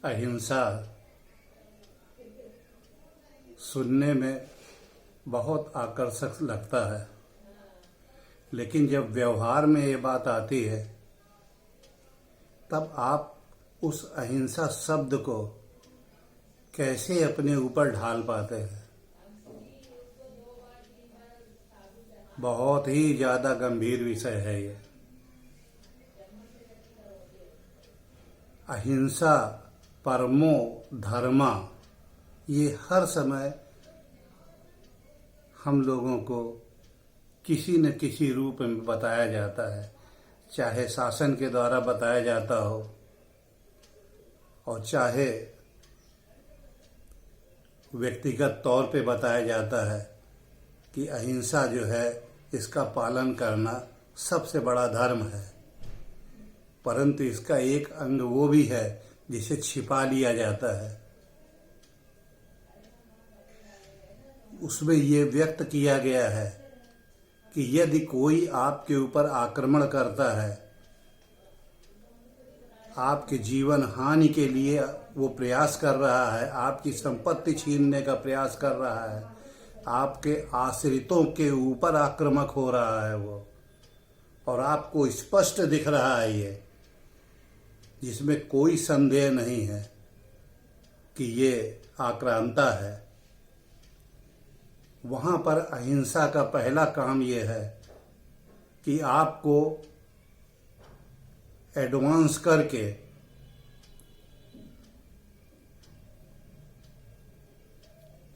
अहिंसा सुनने में बहुत आकर्षक लगता है, लेकिन जब व्यवहार में ये बात आती है तब आप उस अहिंसा शब्द को कैसे अपने ऊपर ढाल पाते हैं। बहुत ही ज़्यादा गंभीर विषय है ये। अहिंसा, परमो धर्मा, ये हर समय हम लोगों को किसी न किसी रूप में बताया जाता है, चाहे शासन के द्वारा बताया जाता हो और चाहे व्यक्तिगत तौर पे बताया जाता है कि अहिंसा जो है इसका पालन करना सबसे बड़ा धर्म है। परंतु इसका एक अंग वो भी है जिसे छिपा लिया जाता है। उसमें ये व्यक्त किया गया है कि यदि कोई आपके ऊपर आक्रमण करता है, आपके जीवन हानि के लिए वो प्रयास कर रहा है, आपकी संपत्ति छीनने का प्रयास कर रहा है, आपके आश्रितों के ऊपर आक्रामक हो रहा है वो, और आपको स्पष्ट दिख रहा है ये, जिसमें कोई संदेह नहीं है कि ये आक्रांता है। वहाँ पर अहिंसा का पहला काम ये है कि आपको एडवांस करके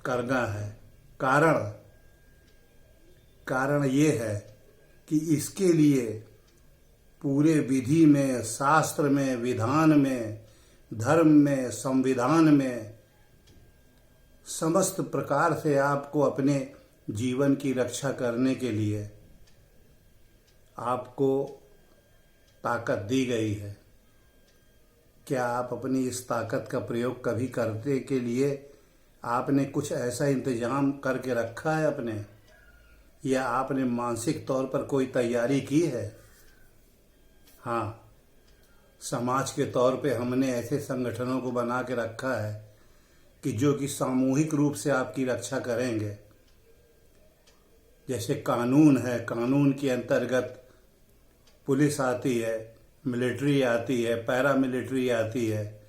करना है। कारण ये है कि इसके लिए पूरे विधि में, शास्त्र में, विधान में, धर्म में, संविधान में समस्त प्रकार से आपको अपने जीवन की रक्षा करने के लिए आपको ताकत दी गई है। क्या आप अपनी इस ताकत का प्रयोग कभी करने के लिए आपने कुछ ऐसा इंतजाम करके रखा है अपने, या आपने मानसिक तौर पर कोई तैयारी की है? हाँ, समाज के तौर पे हमने ऐसे संगठनों को बना के रखा है कि जो कि सामूहिक रूप से आपकी रक्षा करेंगे। जैसे कानून है, कानून के अंतर्गत पुलिस आती है, मिलिट्री आती है, पैरा मिलिट्री आती है,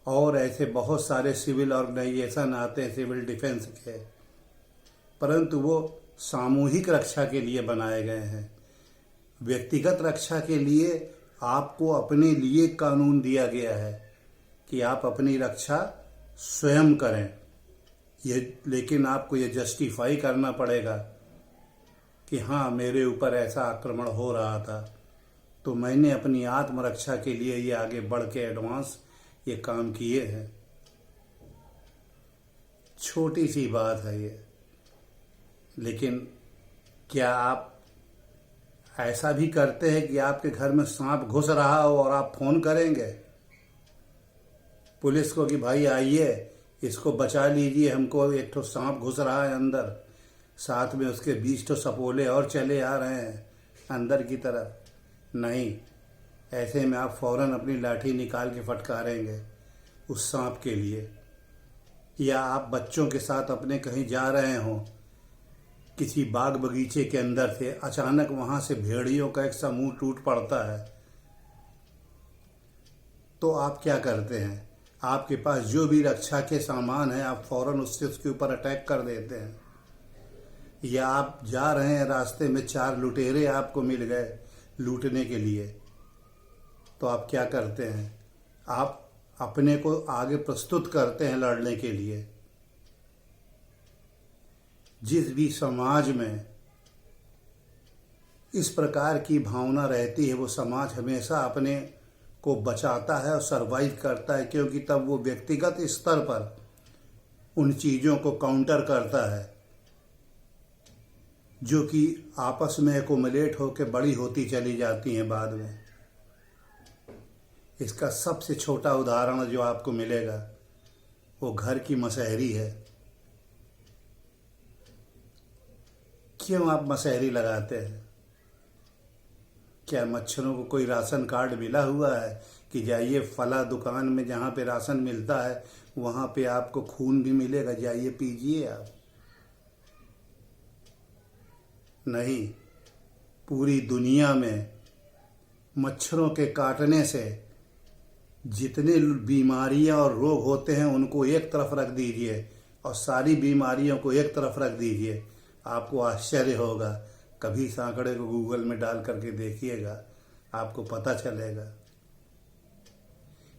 और ऐसे बहुत सारे सिविल ऑर्गेनाइजेशन आते हैं सिविल डिफेंस के, परंतु वो सामूहिक रक्षा के लिए बनाए गए हैं। व्यक्तिगत रक्षा के लिए आपको अपने लिए कानून दिया गया है कि आप अपनी रक्षा स्वयं करें। लेकिन आपको ये जस्टिफाई करना पड़ेगा कि हाँ, मेरे ऊपर ऐसा आक्रमण हो रहा था तो मैंने अपनी आत्मरक्षा के लिए ये आगे बढ़ के एडवांस ये काम किए हैं। छोटी सी बात है ये, लेकिन क्या आप ऐसा भी करते हैं कि आपके घर में सांप घुस रहा हो और आप फोन करेंगे पुलिस को कि भाई आइए, इसको बचा लीजिए, हमको एक तो सांप घुस रहा है अंदर, साथ में उसके 20 तो सपोले और चले आ रहे हैं अंदर की तरफ? नहीं, ऐसे में आप फौरन अपनी लाठी निकाल के फटकारेंगे उस सांप के लिए। या आप बच्चों के साथ अपने कहीं जा रहे हों, किसी बाग बगीचे के अंदर से अचानक वहां से भेड़ियों का एक समूह टूट पड़ता है, तो आप क्या करते हैं? आपके पास जो भी रक्षा के सामान है आप फौरन उससे उसके ऊपर अटैक कर देते हैं। या आप जा रहे हैं, रास्ते में 4 लुटेरे आपको मिल गए लूटने के लिए, तो आप क्या करते हैं? आप अपने को आगे प्रस्तुत करते हैं लड़ने के लिए। जिस भी समाज में इस प्रकार की भावना रहती है वो समाज हमेशा अपने को बचाता है और सरवाइव करता है, क्योंकि तब वो व्यक्तिगत स्तर पर उन चीज़ों को काउंटर करता है जो कि आपस में एकोमुलेट होकर बड़ी होती चली जाती हैं बाद में। इसका सबसे छोटा उदाहरण जो आपको मिलेगा वो घर की मसहरी है। क्यों आप मसहरी लगाते हैं? क्या मच्छरों को कोई राशन कार्ड मिला हुआ है कि जाइए फला दुकान में जहाँ पे राशन मिलता है वहाँ पे आपको खून भी मिलेगा, जाइए पीजिए आप। नहीं, पूरी दुनिया में मच्छरों के काटने से जितने बीमारियां और रोग होते हैं उनको एक तरफ रख दीजिए और सारी बीमारियों को एक तरफ रख दीजिए। आपको आश्चर्य होगा, कभी इस आंकड़े को गूगल में डाल करके देखिएगा, आपको पता चलेगा।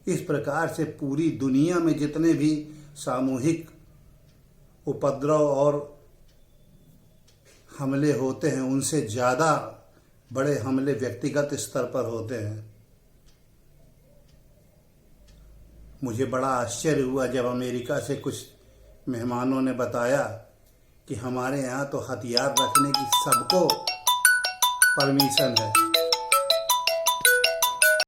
इस प्रकार से पूरी दुनिया में जितने भी सामूहिक उपद्रव और हमले होते हैं उनसे ज़्यादा बड़े हमले व्यक्तिगत स्तर पर होते हैं। मुझे बड़ा आश्चर्य हुआ जब अमेरिका से कुछ मेहमानों ने बताया कि हमारे यहाँ तो हथियार रखने की सबको परमिशन है,